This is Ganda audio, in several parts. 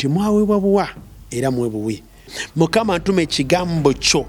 timwaweebwa buwa era mwebuwe. Mukama ntuma ekigambo kyo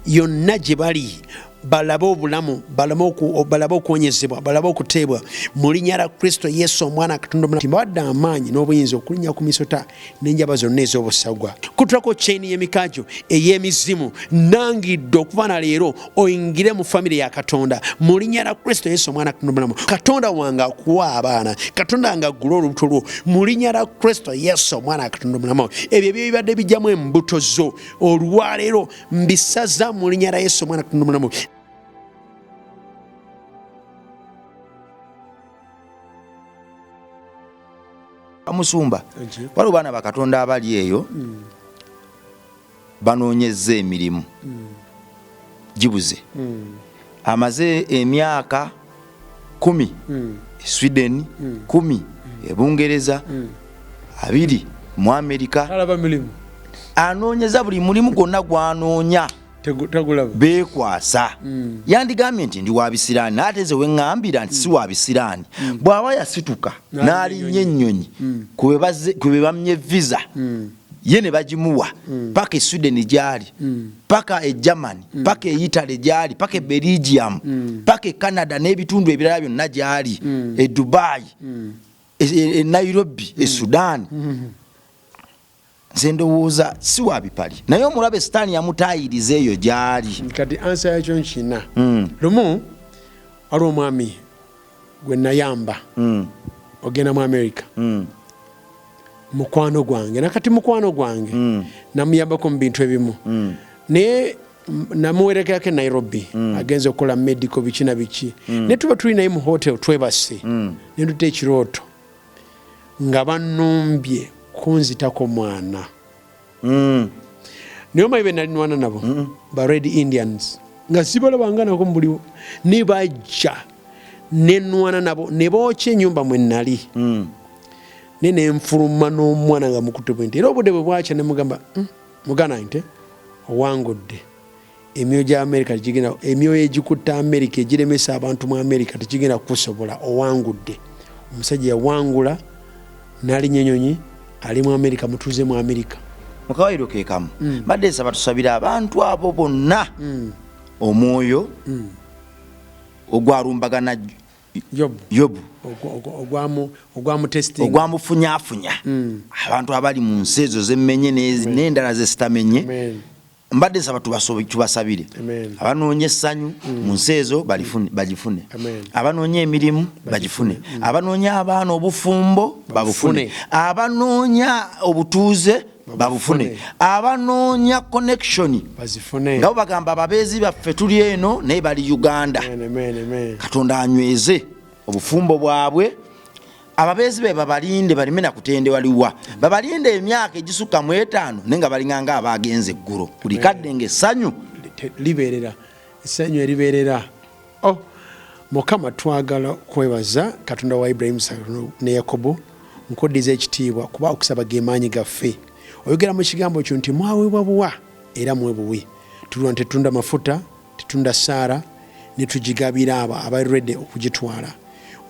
yonna gye bali balabe obulamu, balabe okuwonyezebwa, balabe okuteebwa mu linnya lya Kristo Yesu omwana Katonda omulamu. Mbawadde amaanyi n'obuyinza okulinnya ku misota n'enjaba zonna ez'obusagwa. Kutulako kyeni y'emikaajo ey'emizimu nangidde okuva na leero oyingire mu famire ya Katonda mu linnya lya Kristo Yesu omwana Katonda omulamu. Katonda wange akuwa abaana, Katonda wange agula olubuto lwo mu linnya lya Kristo Yesu omwana Katonda omulamu. Ebyo ebibadde bijjamu embuto zo olwaleero mbisaza mu linnya lya Yesu omwana Katonda omulamu. Amusumba waliwo baana bakatonda abali eyo banoonyezza emirimu gibuze amaze emyaka 10 Sweden 10 Bungereza 2 mu Amerika anoonyeza buli mulimu gwonna gwanoonya beekwasa yandigambye nti ndi wa bisiraani naate ze weŋŋambira nti si wa bisiraani bw'aba yasituka n'alinnya ennyonyi kwe bamye visa ye ne bagimuwa paka e Sweden gyali paka e Germany paka e Italy gyali paka e Belgium paka e Canada n'ebitundu ebirala byonna gyali e Dubai e Nairobi e Sudan. Ndowooza si wa bipali naye omulabe sitaani yamutaayiriza eyo gyali. Kati ansa yakyo nkina lumu waliwo omwami gwe nayamba ogenda mu America mukwano gwange nakati mukwano gwange namuyambako mu bintu ebimu naye namuwerekerako e Nairobi agenza okukola medical biki na biki naye tuba tuli naye mu hotel twebase ne ntuta ekirooto nga bannumbye kunzitako mwana niyo mayibe nali nwana nabo ba Red Indians nga sibalabanga nako mbuliwo ne bajja ne nwana nabo ne bookya ennyumba mwe nali ne nenfuluma n'omwana nga mukutte bwenti era obudde bwe bwakya ne mugamba mugana nte owangudde emyoyo gya Amerika tegigenda emyoyo egikutta Amerika egiremesa abantu mu Amerika tegigenda kusobola owangudde. Omusajja yawangula n'alinnya ennyonyi ali mu Amerika mutuuze mu Amerika mukawairo keekamu badde nsaba tusabira abantu abo bonna omwoyo ogwalumbagana Yobu ogwamufunyaafunya abantu abali mu nsi ezo z'emmenye n'endala zesitamenye mbadde nsaba tubasabire abanoonya essanyu mu nsi ezo bagifune abanoonya emirimu bagifune abanoonya abaana obufumbo babufune abanoonya obutuuze babufune abanoonya connection nga bagamba ababeezi baffe tuli eno naye bali Uganda. Katonda anyweze obufumbo bwabwe ababeezi be babalinde balime na kutende waliwa babalinde emyaka egisukka mu 5 nenga balinganga abagenze eggulu buli kadde ng'essanyu libeerera essanyu eribeerera. Mukama twagala kwebaza Katonda wa Ibrahim ne Yakobo nkoddiza ekitiibwa kuba okusaba gemaanyi gaffe. Oyogera mu kigambo kyo nti mwaweebwa buwa era mwebuwe. Tulwa tetunda mafuta tetunda saara ne tugigabira abali ready okugitwala.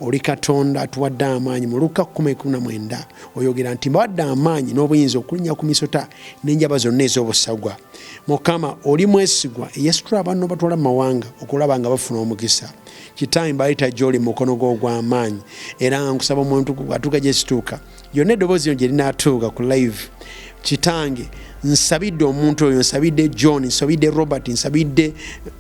Oli Katonda atuwadde amaanyi mu Luka 10:19 oyogera nti mbawadde amaanyi n'obuyinza okulinnya ku misota n'enjaba zonna ez'obusagwa. Mukama oli mwesigwa eyasitula abantu batwala mu mawanga okulaba nga bafuna omukisa. Kitange mbayita gy'oli mukono gwo ogw'amaanyi era nga nkusaba omuntu atuuka gye situuka yonna eddoboozi gye linaatuuka ku live. Kitange nsabidde omuntu oyo, nsabidde John, nsabidde Robert, nsabidde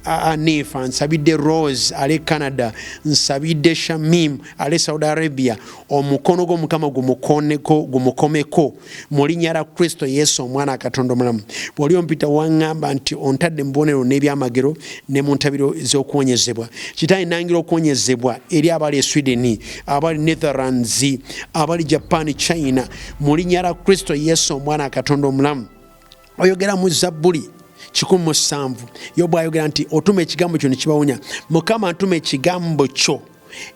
Anifa, nsabidde Rose ale Canada, nsabidde Shamim ale Saudi Arabia. Omukono gw'Omukama gumukomeko mu linnya lya Kristo Yesu omwana Katonda omulamu. Bw'oli ompita waŋŋamba nti ontadde mu bubonero n'ebyamagero ne mu ntabiro z'okuwonyezebwa. Kitange nangira okuwonyezebwa eri abali e Sweden, abali Netherlands, abali Japan, China mu linnya lya Kristo Yesu omwana Katonda omulamu. Oyogera mu Zabbuli 17 Yobu ayogera nti otuma ekigambo kyo ne kibawonya. Mukama ntuma ekigambo kyo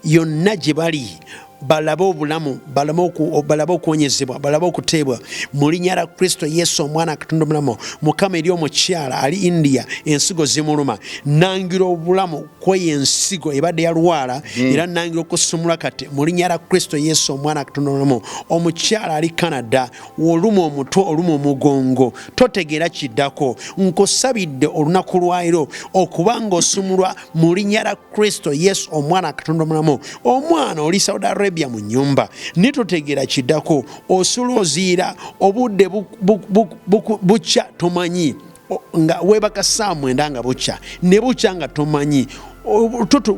yonna gye bali balabe obulamu, balabe okuwonyezebwa, balabe okuteebwa mu linnya lya Kristo Yesu omwana Katonda omulamu. Mukama eri omukyala ali India ensigo zimuluma, nangira obulamu kweyo ensigo ebadde yalwala era nangira okusumula kati mu linnya lya Kristo Yesu omwana Katonda omulamu. Omukyala ali Canada oluma omutwe oluma omugongo totegeera kiddako, nkusabidde olunaku lwairo okubanga osumulwa mu linnya lya Kristo Yesu omwana Katonda omulamu. Omwana oli Saudi Arabia mu nyumba nitutegeera kiddako, osula oziira obudde bukya tomanyi nga webaka saa 9 nga bukya ne bukya nga tomanyi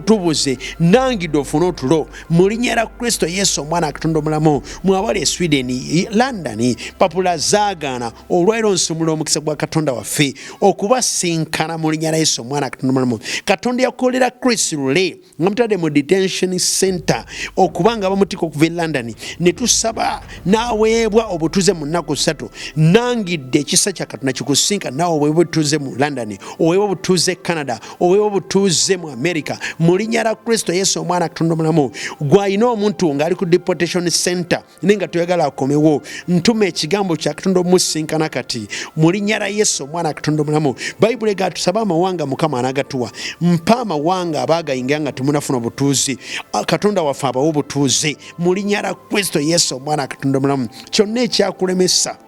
tubuze nangidde ofune otulo mu linnya lya Kristo Yesu omwana Katonda omulamu. Mwabali e Sweden, London, papula zaagana olwairo nsumula omukisa gwa Katonda waffe okubasinkana mu linnya lya Yesu omwana Katonda omulamu. Katonda yakolera Chris Lule nga mutadde mu detention center okubanga bamutika okuva e London ne tusaba n'aweebwa obutuze mu nnaku 3. Nangidde ekisa kya Katonda kikusinka naawe oweebwa obutuze mu London, oweebwa obutuze Canada, oweebwa obutuze mu America mu linnya lya Kristo Yesu omwana Katonda omulamu. Gwalina omuntu ng'ali ku deportation center nenga toyagala akomewo, ntuma ekigambo kya Katonda omusinkana kati mu linnya lya Yesu omwana Katonda omulamu. Bayibuli gatusaba amawanga Mukama anagatuwa, mpa amawanga abaagayingira nga temunafuna obutuuzi, Katonda waffe abawa obutuuzi mu linnya lya Kristo Yesu omwana Katonda omulamu. Kyonna ekyakulemesa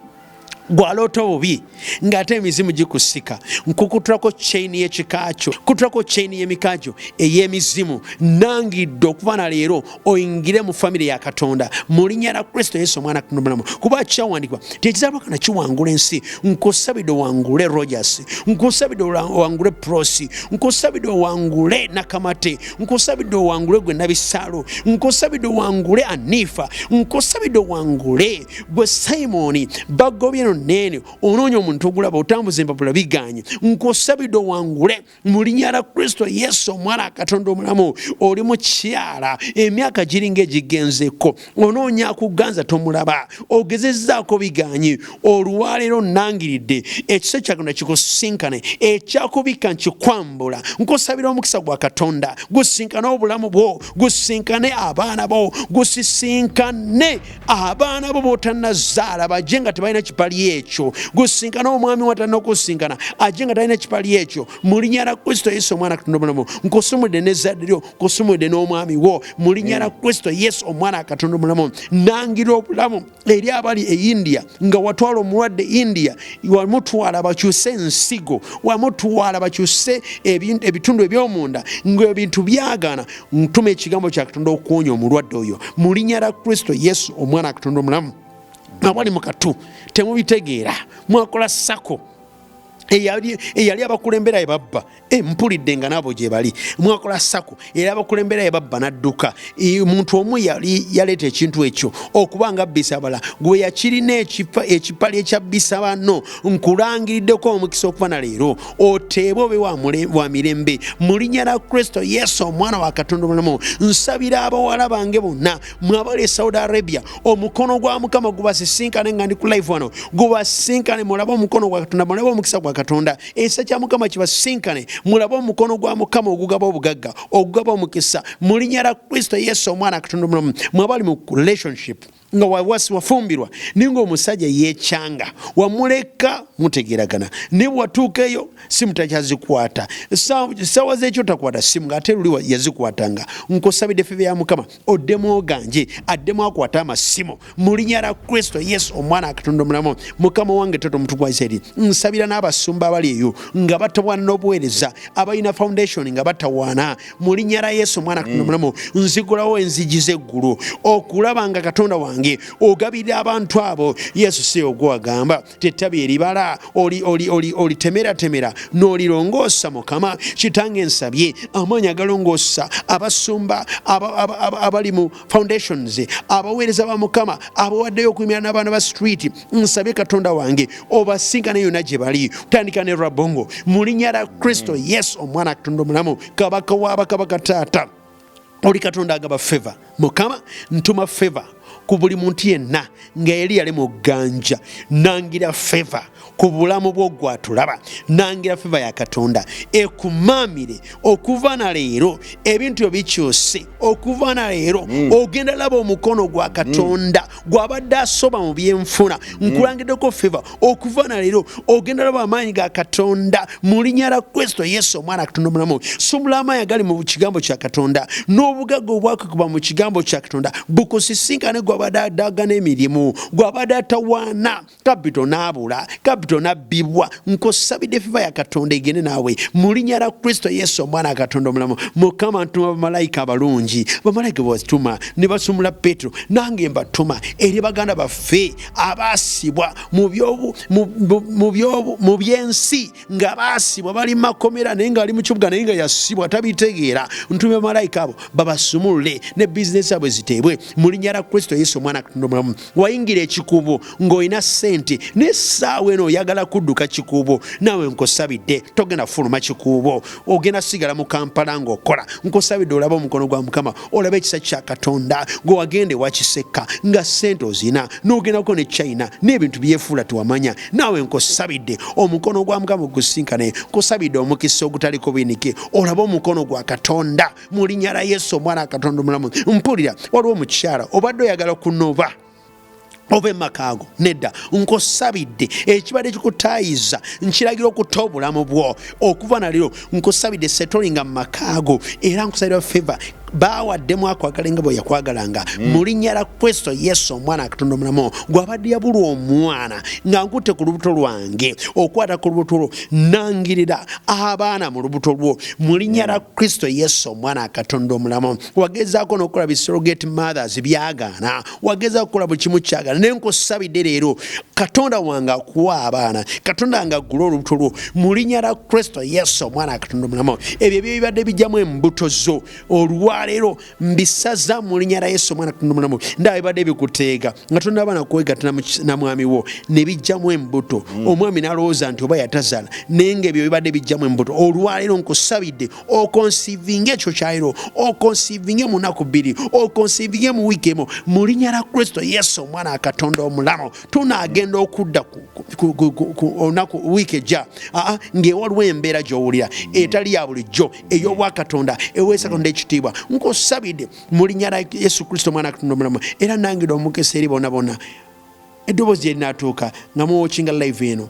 gwaloota obubi ng'ate emizimu gikusika, nkukutulako chain y'ekikakyo, kutulako chain y'emikajyo ey'emizimu, nangidde okuva na leero oyingire mu family ya Katonda mu linnya lya Kristo Yesu omwana Katonda omulamu. Kuba kyawandikwa tekizaba kana kiwangula ensi. Nkusabidde owangule Rogers, nkusabidde owangule Prosi, nkusabidde owangule Nakamate, nkusabidde owangule gwe Nabisaalo, nkusabidde owangule Anifa, nkusabidde owangule gwe Simoni bagobye nene onoonya omuntu ogulaba otambuza empapula biganye. Nkusabidde owangule mu linnya lya Kristo Yesu omwana Katonda omulamu. Oli mukyala emyaka giringa egigenzeko, onoonya akuganza tomulaba, ogezezzaako biganye. Olwaleero nangiridde ekisa kya Katonda kikusinkane, ekyakubika nkikwambula. Nkusabira omukisa gwa Katonda gusinkane obulamu bwo, gusinkane abaana bo, gusisinkane abaana bo botannazaala bajje nga tebalina kipali ekyo, gusinkana omwami watalina okusinkana ajje nga talina kipali ekyo mu linnya lya Kristo Yesu omwana Katonda omulamu. Nkusumudde n'ezzadde lyo, nkusumudde n'omwami wo mu linnya lya Kristo Yesu omwana Katonda omulamu. Nangira obulamu eri abali e India nga watwala omulwadde India, wamutwala bakyuse ensigo, wamutwala bakyuse ebitundu eby'omunda ng'ebintu byagana. Ntuma ekigambo kya Katonda okuwonya omulwadde oyo mu linnya lya Kristo Yesu omwana Katonda omulamu. Abali mu katu temubitegeera, mwakola sako eyali abakulembera ebabba, mpulidde nga nabo gye bali, mwakola sako era abakulembera ebabba n'adduka. Muntu omu yali yaleeta ekintu ekyo okubanga abbisa abala, gwe yakirina ekipali ekyabbisa banno. Nkulangiriddeko omukisa okuva na leero oteebe obe wa mirembe mu linnya lya Kristo Yesu omwana wa Katonda omulamu. Nsabira abawala bange bonna mwabali e Saudi Arabia, omukono gwa Mukama gubasisinkane nga ndi ku live wano, gubasinkane mulabe omukono gwa Katonda, mulabe omukisa gwa Katonda, ekisa kya Mukama kibasinkane, mulabe omukono gwa Mukama ogugaba obugagga, ogugaba omukisa mu linnya lya Kristo Yesu omwana Katonda omulamu. Mwabali mu relationship nga wafumbirwa ninga omusajja yekyanga, wamuleka mutegeragana, ne watuuka eyo simu takyazikwata, sawa z'ekyo takwata simu ng'ate luli yazikwatanga. Nkusabidde effebe ya Mukama oddemu oganje, addemu akwata amasimu mu linnya lya Kristo Yesu omwana Katonda omulamu. Mukama wange toto omutu gwa Isirayiri, nsabira n'abasumba abali eyo nga batawaana n'obuweereza, abalina foundation nga batawaana mu linnya lya Yesu omwana Katonda omulamu. Nzigulawo enzigi z'eggulu okulaba nga Katonda wange ogabirira abantu abo. Yesu si ogwagamba tettabi eribala olitemera n'olirongoosa. Mukama kitange nsabye amaanyi agalongoosa abasumba abali mu foundations, abaweereza ba Mukama abawaddeyo okuyimira n'abaana ba street, nsabye Katonda wange obasinkane yonna gye bali, tandika ne Rabongo mu linnya lya Kristo Yesu omwana Katonda omulamu. Kabaka w'abakabaka taata oli Katonda agaba favor. Mukama ntuma favor ku buli muntu yenna nga yali yali mu gganja. Nangira favor ku bulamu bwo gwatulaba, nangira favor ya Katonda ekumaamire okuva na leero ebintu bikyuse. Okuva na leero ogenda laba omukono gwa Katonda gwabadde asoba mu byenfuna. Nkulangiddeko favor okuva na leero ogenda laba amaanyi ga Katonda mu linnya lya Kristo Yesu omwana Katonda omulamu. Sumula amaanyi agali mu kigambo kya Katonda n'obugagga obwakukuba mu kigambo kya Katonda bukusisinkane gwabadde adagana emirimu, gwabadde atawaana kapito n'abula, kapito n'abbibwa. Nkosabidde favor ya Katonda egende naawe mu linnya lya Kristo Yesu omwana Katonda omulamu. Mukama ntuma bamalayika abalungi, bamalayika batuma ne basumula Petero, nange mbatuma eri baganda baffe abaasibwa mu byensi, nga baasibwa bali mu makomera naye nga ali mu kibuga naye nga yasibwa tabitegeera. Ntumye bamalayika abo babasumulule ne bizinesi abwe ziteebwe mu linnya lya Kristo Yesu omwana Katonda omulamu. Wayingira ekikubo ng'olina ssente n'essaawa eno oyagala kudduka kikubo, naawe nkosabidde togenda fuluma kikubo, ogenda sigala mu Kampala ng'okola. Nkosabidde olabe omukono gwa Mukama, olabe ekisa kya Katonda gwe wagende wakiseka nga ssente ozina n'ogendako ne China n'ebintu byefuula tewamanya. Naawe nkosabidde omukono gwa Mukama gusinkane. Nkosabidde omukisa ogutaliko binike, olabe omukono gwa Katonda mu linnya lya Yesu omwana Katonda omulamu. Mpulira waliwo omukyala obadde oyagala kunoba oba emakaago nedda, nkosabidde ekibadde kikutaayiza nkiragira okutta obulamu bwo okuva na leero. Nkosabidde setolinga mu makaago era nkosabidde favor bawaddemu akwagala nga bwe yakwagalanga mu linnya lya Kristo Yesu omwana Katonda omulamu. Gwabadde yabulwa omwana nga nkutte ku lubuto lwange, okwata ku lubuto lwo nangirira abaana mu lubuto lwo mu linnya lya Kristo Yesu omwana Katonda omulamu. Wagezaako n'okukola surrogate mothers byagaana, wagezaako okukola buli kimu kyagaana, naye nkosabidde leero Katonda wange akuwa abaana, Katonda wange aggula olubuto lwo mu linnya lya Kristo Yesu omwana Katonda omulamu. Ebyo bibadde bijjamu embuto zo olwaleero mbisaza mu linnya lya Yesu omwana Katonda omulamu. Ndaba bibadde bikuteega nga tonna abaana kwegattana na mwami wo ne bijjamu embuto, omwami n'alowooza nti oba yatazaala naye ng'ebyo bibadde bijjamu embuto. Olwaleero nkosabidde okonsiivinge ekyo kyaleero, okonsiivinge mu nnaku bbiri, okonsiivinge mu wiiki emu mu linnya lya Kristo Yesu omwana Katonda omulamu. Tunaagenda okudda ku olunaku wiiki ejja ng'ewaliwo embeera gy'owulira etali ya bulijjo ey'obwakatonda eweesa Katonda ekitiibwa. Nkosabidde mu linnya lya Yesu Kristo omwana Katonda omulamu. Era nangira omukisa eri bonna bonna eddoboozi erinatuuka nga muwookinga live eno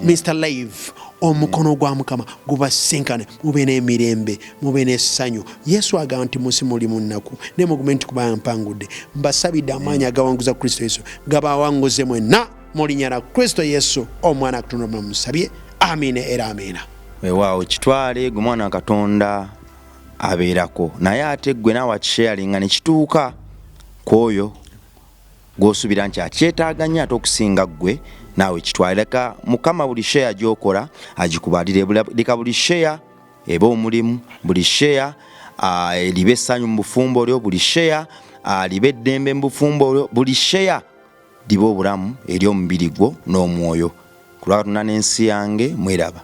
Mr. Live, omukono gwa Mukama gubasinkane, mube n'emirembe, mube n'essanyu. Yesu agamba nti munsi muli mu nnaku naye mugume nti kuba mpangudde. Mbasabidde amaanyi agawanguza Kristo Yesu gabawanguze mwenna mu linnya lya Kristo Yesu omwana Katonda omulamu. Musabye amiina era amiina. Weewaawo kitwale gwe mwana wa Katonda abeerako, naye ate gwe naawe akisharinga ne kituuka kwoyo gw'osuubira nti akyetaaga nnyo ate okusinga ggwe, naawe kitwale. Leka Mukama buli share gy'okola agikubalire. Leka buli share eba omulimu, buli share libe essanyu mu bufumbo lyo, buli share libe eddembe mu bufumbo lyo, buli share libe obulamu eri omubiri gwo n'omwoyo. Ku lwa Katonda n'ensi yange mweraba.